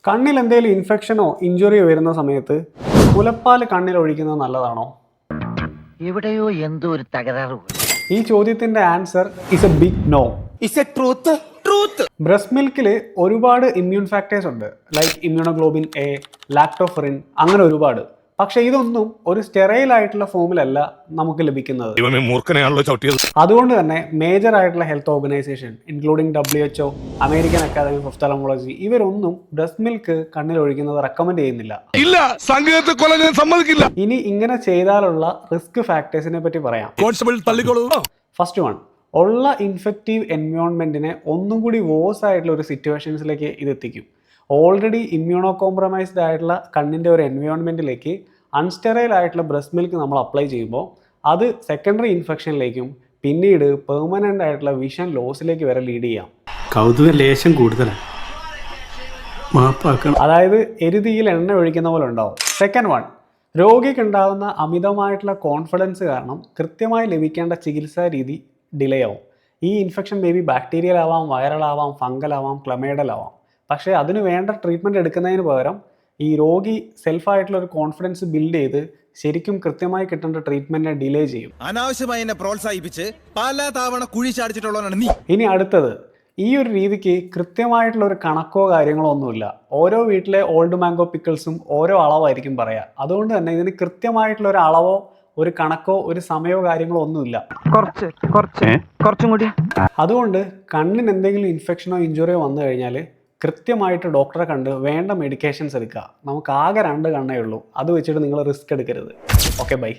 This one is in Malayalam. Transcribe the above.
കണ്ണിൽ എന്തെങ്കിലും ഇൻഫെക്ഷനോ ഇഞ്ചുറിയോ വരുന്ന സമയത്ത് മുലപ്പാൽ കണ്ണിൽ ഒഴിക്കുന്നത് നല്ലതാണോ? എവിടെയോ എന്തോ ഒരു തകരാറ്. ഈ ചോദ്യത്തിന്റെ answer is a big no. Breast മിൽക്കിൽ ഒരുപാട് ഇമ്മ്യൂൺ ഫാക്ടേഴ്സ് ഉണ്ട്, ലൈക്ക് ഇമ്മ്യൂണോഗ്ലോബിൻ എ, ലാക്ടോഫെറിൻ, അങ്ങനെ ഒരുപാട്. പക്ഷെ ഇതൊന്നും ഒരു സ്റ്റെറൈൽ ആയിട്ടുള്ള ഫോമിലല്ല നമുക്ക് ലഭിക്കുന്നത്. അതുകൊണ്ട് തന്നെ മേജർ ആയിട്ടുള്ള health organisation including WHO, American academy of ophthalmology, ഇവരൊന്നും ബ്രസ്റ്റ് മിൽക്ക് കണ്ണിൽ ഒഴിക്കുന്നത് റെക്കമെൻഡ് ചെയ്യുന്നില്ല. ഇനി ഇങ്ങനെ ചെയ്താലുള്ള റിസ്ക് ഫാക്ടേഴ്സിനെ പറ്റി പറയാം. ഫസ്റ്റ് വൺ, ഉള്ള ഇൻഫെക്റ്റീവ് എൻവയോൺമെന്റിനെ ഒന്നും കൂടി വോഴ്സ് ആയിട്ടുള്ള ഒരു സിറ്റുവേഷൻസിലേക്ക് ഇത് എത്തിക്കും. ഓൾറെഡി ഇമ്മ്യൂണോ കോംപ്രമൈസ്ഡ് ആയിട്ടുള്ള കണ്ണിൻ്റെ ഒരു എൻവയോൺമെൻറ്റിലേക്ക് അൺസ്റ്റെറൈൽ ആയിട്ടുള്ള ബ്രസ്റ്റ് മിൽക്ക് നമ്മൾ അപ്ലൈ ചെയ്യുമ്പോൾ അത് സെക്കൻഡറി ഇൻഫെക്ഷനിലേക്കും പിന്നീട് പെർമനൻ്റ് ആയിട്ടുള്ള വിഷൻ ലോസിലേക്ക് വരെ ലീഡ് ചെയ്യാം. കൗതുക ലേശം കൂടുതലാണ്, അതായത് എരുതിയിൽ എണ്ണ ഒഴിക്കുന്ന പോലെ ഉണ്ടാവും. സെക്കൻഡ് വൺ, രോഗിക്ക് ഉണ്ടാകുന്ന അമിതമായിട്ടുള്ള കോൺഫിഡൻസ് കാരണം കൃത്യമായി ലഭിക്കേണ്ട ചികിത്സാ രീതി ഡിലേ ആവും. ഈ ഇൻഫെക്ഷൻ മേ ബി ബാക്ടീരിയൽ ആവാം, വൈറൽ ആവാം, ഫംഗൽ ആവാം, ക്ലമൈഡൽ ആവാം. പക്ഷേ അതിന് വേണ്ട ട്രീറ്റ്മെൻറ്റ് എടുക്കുന്നതിന് പകരം ഈ രോഗി സെൽഫായിട്ടുള്ള ഒരു കോൺഫിഡൻസ് ബിൽഡ് ചെയ്ത് ശരിക്കും കൃത്യമായി കിട്ടേണ്ട ട്രീറ്റ്മെന്റിനെ ഡിലേ ചെയ്യും. അനാവശ്യമായി എന്നെ പ്രോത്സാഹിപ്പിച്ച് പല തവണ കുഴി ചാടിച്ചിട്ടുള്ളവനാണ് നീ. ഇനി അടുത്തത്, ഈ ഒരു രീതിക്ക് കൃത്യമായിട്ടുള്ള ഒരു കണക്കോ കാര്യങ്ങളോ ഒന്നുമില്ല. ഓരോ വീട്ടിലെ ഓൾഡ് മാംഗോ പിക്കിൾസും ഓരോ അളവായിരിക്കും പറയുക. അതുകൊണ്ട് തന്നെ ഇതിന് കൃത്യമായിട്ടുള്ള ഒരു അളവോ ഒരു കണക്കോ ഒരു സമയമോ കാര്യങ്ങളോ ഒന്നുമില്ല. കുറച്ചും കൂടി. അതുകൊണ്ട് കണ്ണിന് എന്തെങ്കിലും ഇൻഫെക്ഷനോ ഇഞ്ചുറിയോ വന്നു കഴിഞ്ഞാൽ കൃത്യമായിട്ട് ഡോക്ടറെ കണ്ട് വേണ്ട മെഡിക്കേഷൻസ് എടുക്കുക. നമുക്ക് ആകെ 2 കണ്ണേ ഉള്ളൂ, അത് വെച്ചിട്ട് നിങ്ങൾ റിസ്ക് എടുക്കരുത്. Okay, by.